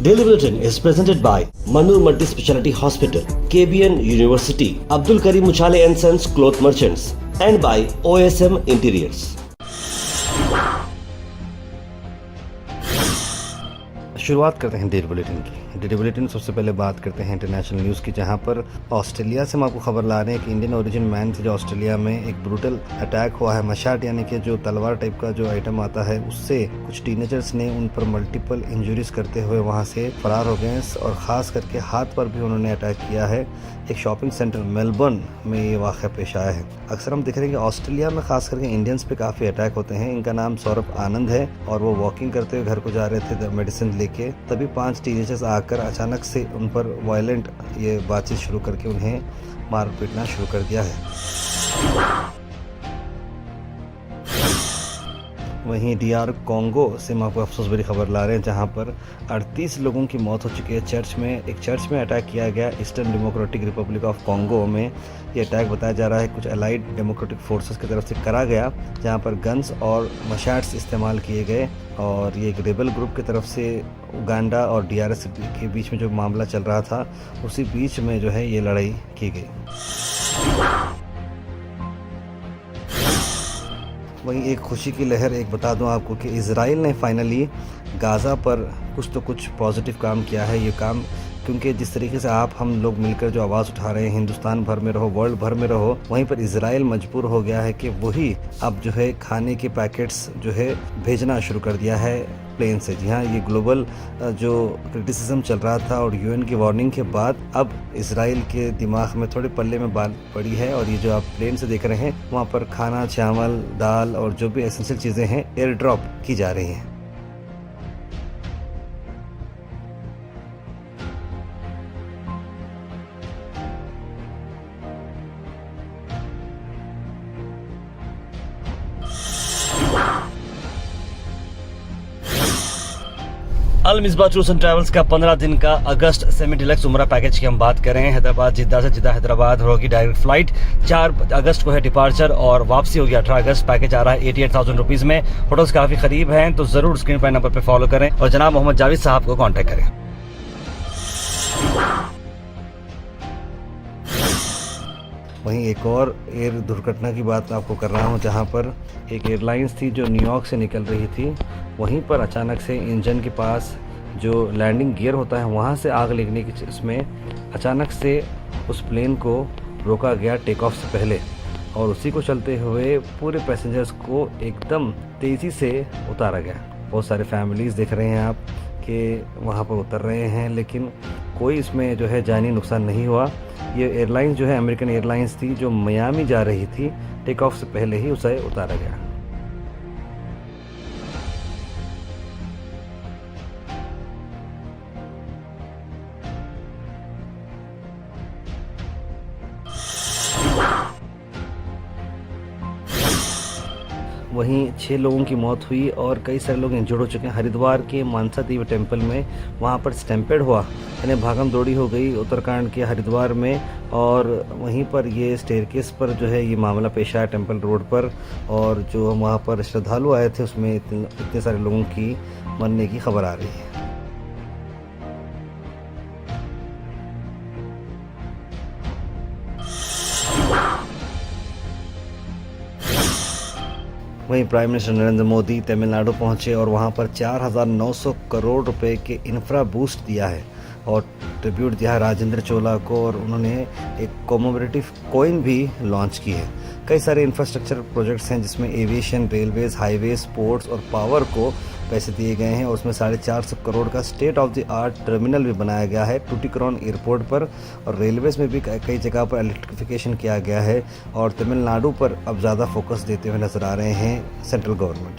Daily Bulletin is presented by Manur Multi Speciality Hospital, KBN University, Abdul Karim Uchale and Sons Cloth Merchants, and by OSM Interiors. शुरुआत करते हैं daily bulletin की। Daily bulletin सबसे पहले बात करते हैं इंटरनेशनल न्यूज़ की, जहां पर ऑस्ट्रेलिया से हम आपको खबर ला रहे हैं कि इंडियन ओरिजिन मैन से जो ऑस्ट्रेलिया में एक ब्रूटल अटैक हुआ है। मशाट यानी कि जो तलवार टाइप का जो आइटम आता है, उससे कुछ टीनेजर्स ने उन पर मल्टीपल इंजरीज करते हुए वहां से फरार हो गए और ख़ास करके हाथ पर भी उन्होंने अटैक किया है। एक शॉपिंग सेंटर मेलबर्न में ये वाक़या पेश आया है। अक्सर हम देख रहे हैं कि ऑस्ट्रेलिया में खास करके इंडियंस पे काफ़ी अटैक होते हैं। इनका नाम सौरभ आनंद है और वो वॉकिंग करते हुए घर को जा रहे थे मेडिसिन लेके, तभी 5 टीनेजर्स आकर अचानक से उन पर वायलेंट ये बातचीत शुरू करके उन्हें मार पीटना शुरू कर दिया है। वहीं डीआर कॉन्गो से हम आपको अफसोस भरी खबर ला रहे हैं, जहां पर 38 लोगों की मौत हो चुकी है। एक चर्च में अटैक किया गया eastern democratic Republic of Congo में। ये अटैक बताया जा रहा है कुछ अलाइड डेमोक्रेटिक फोर्सेस की तरफ से करा गया, जहां पर गन्स और मशाट्स इस्तेमाल किए गए। और ये एक रेबल ग्रुप की तरफ से उगांडा और डीआरएस के बीच में जो मामला चल रहा था, उसी बीच में जो है ये लड़ाई की गई। वहीं एक खुशी की लहर एक बता दूं आपको कि इजराइल ने फाइनली गाज़ा पर कुछ पॉजिटिव काम किया है। ये काम क्योंकि जिस तरीके से हम लोग मिलकर जो आवाज़ उठा रहे हैं, हिंदुस्तान भर में रहो, वर्ल्ड भर में रहो, वहीं पर इजराइल मजबूर हो गया है कि वही अब जो है खाने के पैकेट्स जो है भेजना शुरू कर दिया है प्लेन से। जी हाँ, ये ग्लोबल जो क्रिटिसिज्म चल रहा था और यूएन की वार्निंग के बाद अब इजराइल के दिमाग में थोड़े पल्ले में बात पड़ी है और ये जो आप प्लेन से देख रहे हैं, वहाँ पर खाना, चावल, दाल और जो भी एसेंशियल चीज़ें हैं एयर ड्रॉप की जा रही हैं। अल मिसबा टूर्स एंड ट्रैवल्स का 15 दिन का अगस्त सेमी डिलक्स उमरा पैकेज की हम बात कर रहे हैं। हैदराबाद जिद्दा से जिद्दा हैदराबाद होगी डायरेक्ट फ्लाइट। 4 अगस्त को है डिपार्चर और वापसी होगी 18 अगस्त। पैकेज आ रहा है 88,000 रुपीज़ में। होटल्स काफ़ी करीब हैं, तो ज़रूर स्क्रीन पर नंबर पर फॉलो करें और जनाब मोहम्मद जावेद साहब को कॉन्टैक्ट करें। वहीं एक और एयर दुर्घटना की बात आपको कर रहा हूं, जहां पर एक एयरलाइंस थी जो न्यूयॉर्क से निकल रही थी। वहीं पर अचानक से इंजन के पास जो लैंडिंग गियर होता है, वहां से आग लगने की इसमें अचानक से उस प्लेन को रोका गया टेक ऑफ से पहले, और उसी को चलते हुए पूरे पैसेंजर्स को एकदम तेज़ी से उतारा गया। बहुत सारे फैमिलीज़ देख रहे हैं आप कि वहाँ पर उतर रहे हैं, लेकिन कोई इसमें जो है जानी नुकसान नहीं हुआ। ये एयरलाइंस जो है अमेरिकन एयरलाइंस थी, जो मियामी जा रही थी। टेक ऑफ से पहले ही उसे उतारा गया। वहीं 6 लोगों की मौत हुई और कई सारे लोग इंजर्ड हो चुके हैं। हरिद्वार के मानसा देवी टेम्पल में वहाँ पर स्टैम्पेड हुआ, यानी भागम दौड़ी हो गई उत्तराखंड के हरिद्वार में, और वहीं पर ये स्टेयरकेस पर जो है ये मामला पेश आया टेम्पल रोड पर। और जो वहाँ पर श्रद्धालु आए थे, उसमें इतने सारे लोगों की मरने की खबर आ रही है। वहीं प्राइम मिनिस्टर नरेंद्र मोदी तमिलनाडु पहुंचे और वहां पर 4,900 करोड़ रुपए के इंफ्रा बूस्ट दिया है और ट्रिब्यूट दिया है राजेंद्र चोला को, और उन्होंने एक कोमोमरेटिव कॉइन भी लॉन्च की है। कई सारे इंफ्रास्ट्रक्चर प्रोजेक्ट्स हैं जिसमें एविएशन, रेलवेज, हाईवे, स्पोर्ट्स और पावर को पैसे दिए गए हैं, और उसमें 450 करोड़ का state of the art terminal भी बनाया गया है टूटिकोरिन एयरपोर्ट पर। और रेलवेज में भी कई जगह पर इलेक्ट्रिफिकेशन किया गया है, और तमिलनाडु पर अब ज़्यादा फोकस देते हुए नजर आ रहे हैं central government.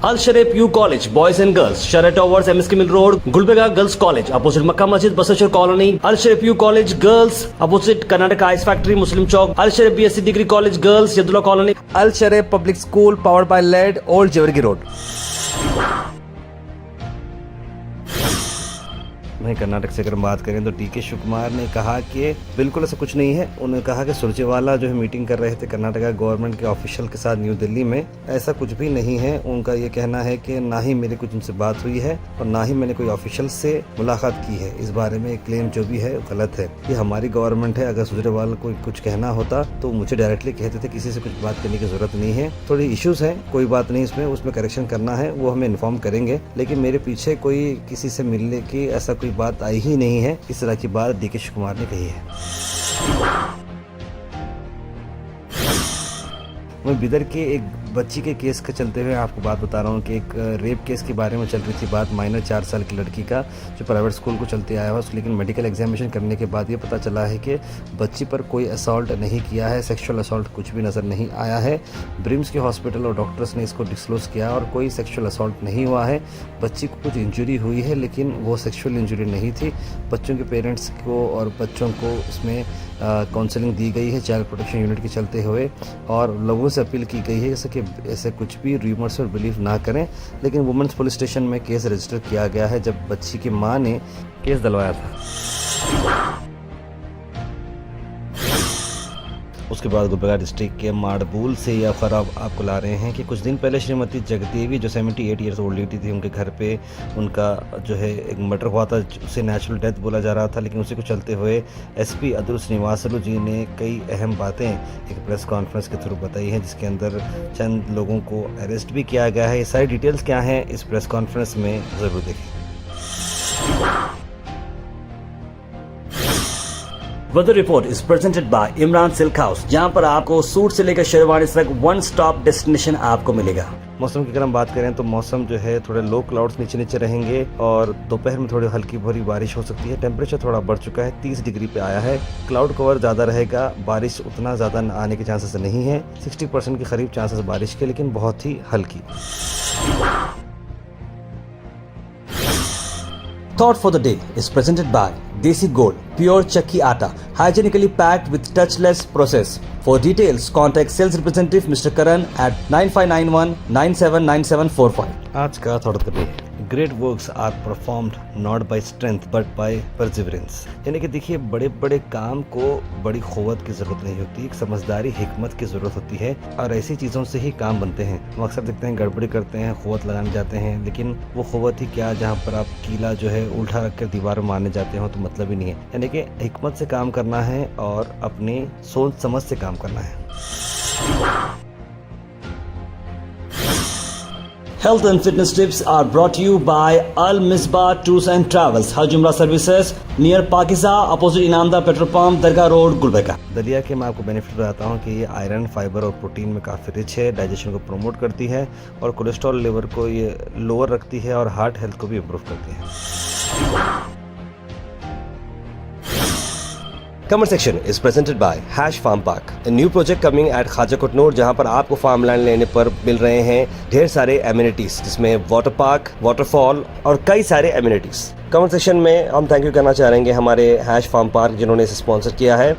Al Sharif U College, Boys and Girls, Sharia Towers, MSK Mill Road, Gulbega Girls College, opposite Makkah Masjid, Basashar Colony. Al Sharif U College, Girls, opposite Karnataka Ice Factory, Muslim Chowk. Al Sharif BSc Degree College, Girls, Yadullah Colony. Al Sharif Public School, powered by LED, Old Jewargi Road. वहीं कर्नाटक से अगर हम बात करें तो DK Shiv Kumar ने कहा कि बिल्कुल ऐसा कुछ नहीं है। उन्होंने कहा कि सुरजेवाला जो है मीटिंग कर रहे थे कर्नाटका गवर्नमेंट के ऑफिशियल के साथ न्यू दिल्ली में, ऐसा कुछ भी नहीं है। उनका ये कहना है कि ना ही मेरे कुछ उनसे बात हुई है और ना ही मैंने कोई ऑफिशियल से मुलाकात की है। इस बारे में क्लेम जो भी है गलत है। ये हमारी गवर्नमेंट है, अगर सुरजेवाला को कुछ कहना होता तो मुझे डायरेक्टली कहते थे, किसी से कुछ बात करने की जरूरत नहीं है। थोड़ी इश्यूज हैं, कोई बात नहीं, उसमें करेक्शन करना है वो हमें इन्फॉर्म करेंगे, लेकिन मेरे पीछे कोई किसी से मिलने की ऐसा कोई बात आई ही नहीं है। इस तरह की बात डीके शिव कुमार ने कही है। वहीं बिदर के एक बच्ची के केस का चलते हुए आपको बात बता रहा हूँ कि एक रेप केस के बारे में चल रही थी बात, माइनर 4 साल की लड़की का जो प्राइवेट स्कूल को चलते आया हुआ, लेकिन मेडिकल एग्जामिनेशन करने के बाद ये पता चला है कि बच्ची पर कोई असॉल्ट नहीं किया है, सेक्सुअल असॉल्ट कुछ भी नज़र नहीं आया है। ब्रिम्स के हॉस्पिटल और डॉक्टर्स ने इसको डिस्क्लोज किया और कोई सेक्सुअल असॉल्ट नहीं हुआ है। बच्ची को कुछ इंजरी हुई है लेकिन वो सेक्सुअल इंजरी नहीं थी। बच्चों के पेरेंट्स को और बच्चों को उसमें काउंसलिंग दी गई है चाइल्ड प्रोटेक्शन यूनिट के चलते हुए, और लोगों से अपील की गई है जैसे कि ऐसे कुछ भी रूमर्स पर बिलीव ना करें। लेकिन वुमेन्स पुलिस स्टेशन में केस रजिस्टर किया गया है जब बच्ची की मां ने केस डलवाया था। उसके बाद गुलबर्गा डिस्ट्रिक्ट के माड़बूल से यह खबर आपको ला रहे हैं कि कुछ दिन पहले श्रीमती जगदेवी जो 78 ईयर्स ओल्ड लेडी थी, उनके घर पे उनका जो है एक मर्डर हुआ था, उसे नेचुरल डेथ बोला जा रहा था। लेकिन उसी को चलते हुए एसपी अतुल श्रीनिवासलू जी ने कई अहम बातें एक प्रेस कॉन्फ्रेंस के थ्रू बताई हैं, जिसके अंदर चंद लोगों को अरेस्ट भी किया गया है। ये सारी डिटेल्स क्या हैं इस प्रेस कॉन्फ्रेंस में ज़रूर देखें। Weather report is presented by Imran silk house, जहां पर आपको सूट से लेकर शेरवानी तक वन स्टॉप डेस्टिनेशन आपको मिलेगा। मौसम की अगर हम बात करें तो मौसम जो है थोड़े लो क्लाउड्स नीचे नीचे रहेंगे और दोपहर में थोड़ी हल्की भरी बारिश हो सकती है। टेम्परेचर थोड़ा बढ़ चुका है, 30 डिग्री पे आया है। क्लाउड कवर ज़्यादा रहेगा, बारिश उतना ज़्यादा आने के चांसेस नहीं है। 60% के करीब चांसेस बारिश के, लेकिन बहुत ही हल्की। Thought for the day is presented by Desi Gold, pure chakki atta, hygienically packed with touchless process. For details, contact sales representative Mr. Karan at 9591 979745. आज का thought of the day, great works are performed not by strength but by perseverance. यानी कि देखिए, बड़े बड़े काम को बड़ी क़ुव्वत की ज़रूरत नहीं होती, एक समझदारी हिकमत की ज़रूरत होती है, और ऐसी चीज़ों से ही काम बनते हैं। हम अक्सर देखते हैं गड़बड़ी करते हैं, क़ुव्वत लगाने जाते हैं, लेकिन वो क़ुव्वत ही क्या जहाँ पर आप कीला जो है उल्टा रख कर दीवार में मारने जाते हो तो मतलब ही नहीं है। यानी कि हिकमत से काम करना है और अपनी सोच समझ से काम करना है। Health and fitness tips are brought to you by Al Misbah Tours and Travels, Hajj Umrah Services, near Pakiza, opposite Inamda Petrol Pump, Dargah Road, Gulbarga। दलिया के मैं आपको बेनिफिट बताता हूँ कि ये आयरन, फाइबर और प्रोटीन में काफ़ी रिच है, डाइजेशन को प्रमोट करती है और कोलेस्ट्रॉल लेवल को ये लोअर रखती है और हार्ट हेल्थ को भी इम्प्रूव करती है। Comment section is presented by Hash Farm Park, a new project coming at Khaja Kotnur, जहां पर आपको फार्म लैंड लेने पर मिल रहे हैं ढेर सारे एमिनिटीज, जिसमें वाटर पार्क, वाटरफॉल और कई सारे एमिनिटीज। कमेंट सेक्शन में हम थैंक यू करना चाहेंगे हमारे हैश फार्म पार्क जिन्होंने इसे स्पॉन्सर किया है।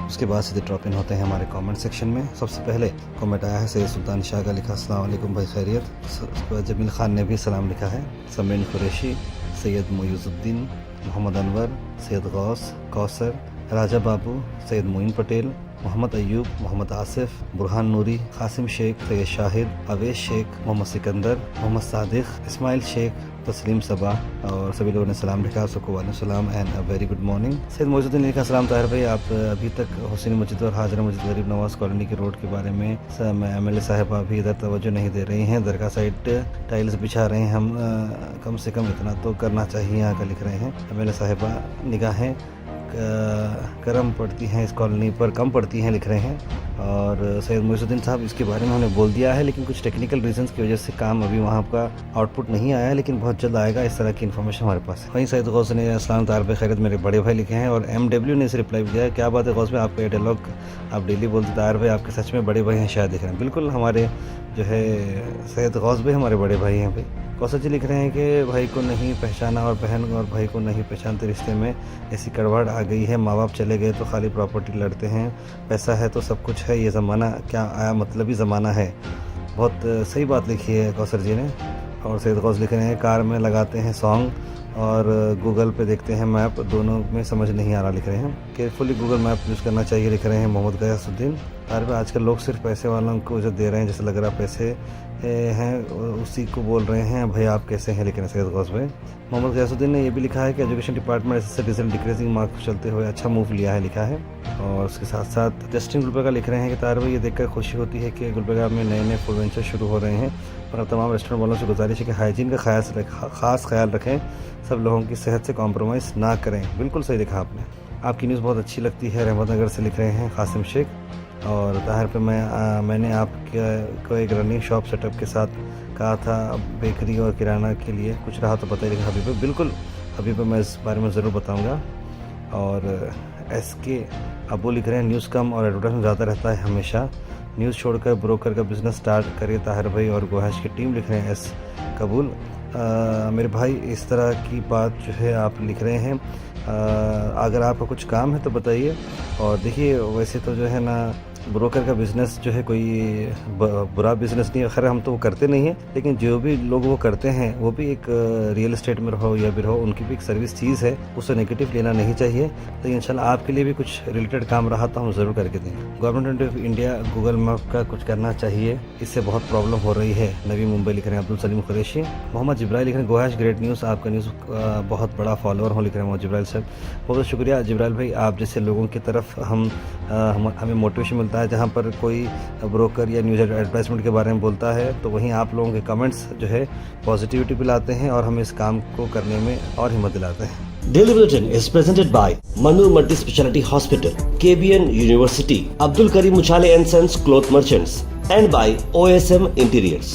उसके बाद सीधे ड्रॉप इन होते हैं हमारे कमेंट सेक्शन में। सबसे पहले कमेंट आया है सैयद सुल्तान शाह का, लिखा अस्सलाम वालेकुम भाई खैरियत। उसके बाद जमील खान ने भी सलाम लिखा है। समीन कुरैशी, सैयद मोयुजुद्दीन, मोहम्मद अनवर, सैयद गौस, कौसर, राजा बाबू, सैयद मोइन पटेल, मोहम्मद अयूब, मोहम्मद आसिफ, बुरहान नूरी, कासिम शेख, सैयद शाहिद, अवेश शेख, मोहम्मद सिकंदर, मोहम्मद सादिक, इस्माइल शेख, तस्लीम सबा और सभी लोगों ने सलाम लिखा। सबको वालेकुम सलाम and a very good morning. Syed Moizuddin ने लिखा, सलाम ताहिर भाई, आप अभी तक हुसैन मस्जिद और हाजरा मस्जिद गरीब नवाज कॉलोनी के रोड के बारे में MLA साहिबा भी इधर तवज्जो नहीं दे रही हैं। दरगाह साइड टाइल्स बिछा रहे हैं, हम कम से कम इतना तो करना चाहिए यहाँ का, लिख रहे हैं MLA साहिबा। निगाहें करम पड़ती हैं इस कॉलोनी पर, कम पड़ती हैं, लिख रहे हैं। और सैयद मोइजुद्दीन साहब इसके बारे में उन्होंने बोल दिया है, लेकिन कुछ टेक्निकल रीजंस की वजह से काम अभी वहाँ का आउटपुट नहीं आया है, लेकिन बहुत जल्द आएगा। इस तरह की इन्फॉर्मेशन हमारे पास है। वहीं सैयद गौस ने अस्सलाम तार पे खैरत मेरे बड़े भाई लिखे हैं, और MW ने इसे रिप्लाई दिया है, क्या बात है गौस में, आपका ये डायलॉग आप डेली बोलते तार भाई, आपके सच में बड़े भाई हैं शायद, दिख रहे हैं। बिल्कुल, हमारे जो है सैयद गौस भाई हमारे बड़े भाई हैं भाई। कौसर जी लिख रहे हैं कि भाई को नहीं पहचाना और बहन और भाई को नहीं पहचानते रिश्ते में ऐसी कड़वाहट आ गई है। माँ बाप चले गए तो खाली प्रॉपर्टी लड़ते हैं, पैसा है तो सब कुछ है, ये ज़माना क्या आया, मतलब ही ज़माना है। बहुत सही बात लिखी है कौसर जी ने। और सैयद गौस लिख रहे हैं, कार में लगाते हैं सॉन्ग और गूगल पे देखते हैं मैप, दोनों में समझ नहीं आ रहा लिख रहे हैं। केयरफुली गूगल मैप यूज़ करना चाहिए लिख रहे हैं मोहम्मद गयासुद्दीन। आजकल लोग सिर्फ पैसे वालों को जो दे रहे हैं, जैसे लग रहा पैसे हैं उसी को बोल रहे हैं भाई आप कैसे हैं, लेकिन सैयद गौस भाई। मोहम्मद गयासुद्दीन ने ये भी लिखा है कि एजुकेशन डिपार्टमेंट ऐसे रिजल्ट डिक्रीजिंग मार्क्स चलते हुए अच्छा मूव लिया है, लिखा है। और उसके साथ साथ जस्टिन गुलबर्गा लिख रहे हैं कि तार भाई ये देखकर खुशी होती है कि गुलबर्गा में नए नए फूड वेंचर शुरू हो रहे हैं, और अब तमाम रेस्टोरेंट वालों से गुजारिश है कि हाइजीन का खास ख्याल रखें, सब लोगों की सेहत से कॉम्प्रोमाइज़ ना करें। बिल्कुल सही लिखा आपने। आपकी न्यूज़ बहुत अच्छी लगती है, रहमतनगर से लिख रहे हैं कासिम शेख। और ताहिर पे मैंने आपको एक रनिंग शॉप सेटअप के साथ कहा था, बेकरी और किराना के लिए कुछ रहा तो बताइए हबीब पे। बिल्कुल हबीब पे मैं इस बारे में ज़रूर बताऊंगा। और SK अबू लिख रहे हैं न्यूज़ कम और एडवर्टाइजमेंट ज़्यादा रहता है हमेशा, न्यूज़ छोड़कर ब्रोकर का बिज़नेस स्टार्ट करिए ताहिर भाई। और गोहाश की टीम लिख रहे हैं S कबूल। मेरे भाई इस तरह की बात जो है आप लिख रहे हैं, अगर आपका कुछ काम है तो बताइए। और देखिए वैसे तो जो है ना ब्रोकर का बिज़नेस जो है कोई बुरा बिज़नेस नहीं है, खैर हम तो वो करते नहीं हैं, लेकिन जो भी लोग वो करते हैं वो भी एक रियल एस्टेट में रहो या भी रहो, उनकी भी एक सर्विस चीज़ है, उससे नेगेटिव लेना नहीं चाहिए। तो इंशाल्लाह आपके लिए भी कुछ रिलेटेड काम रहा तो हम ज़रूर करके देंगे। Government of India Google map का कुछ करना चाहिए, इससे बहुत प्रॉब्लम हो रही है। नवी मुंबई लिख रहे हैं अब्दुल सलीम कुरैशी। मोहम्मद जिब्राइल लिख रहे हैं गोहाश ग्रेट न्यूज़, आपका न्यूज़ बहुत बड़ा फॉलोअर हो, लिख रहे हैं मोहम्मद जिब्राइल साहब। बहुत शुक्रिया जिब्राइल भाई, आप जैसे लोगों की तरफ हमें मोटिवेशन मिलता है। जहाँ पर कोई ब्रोकर या न्यूज़ एडवर्टाइजमेंट के बारे में बोलता है तो वहीं आप लोगों के कमेंट्स जो है पॉजिटिविटी भी लाते हैं और हमें इस काम को करने में और हिम्मत दिलाते हैं। Daily Bulletin is presented by Manur Multi Speciality Hospital, KBN University, Abdul Karim Muchale and Sons Cloth Merchants, and by OSM Interiors.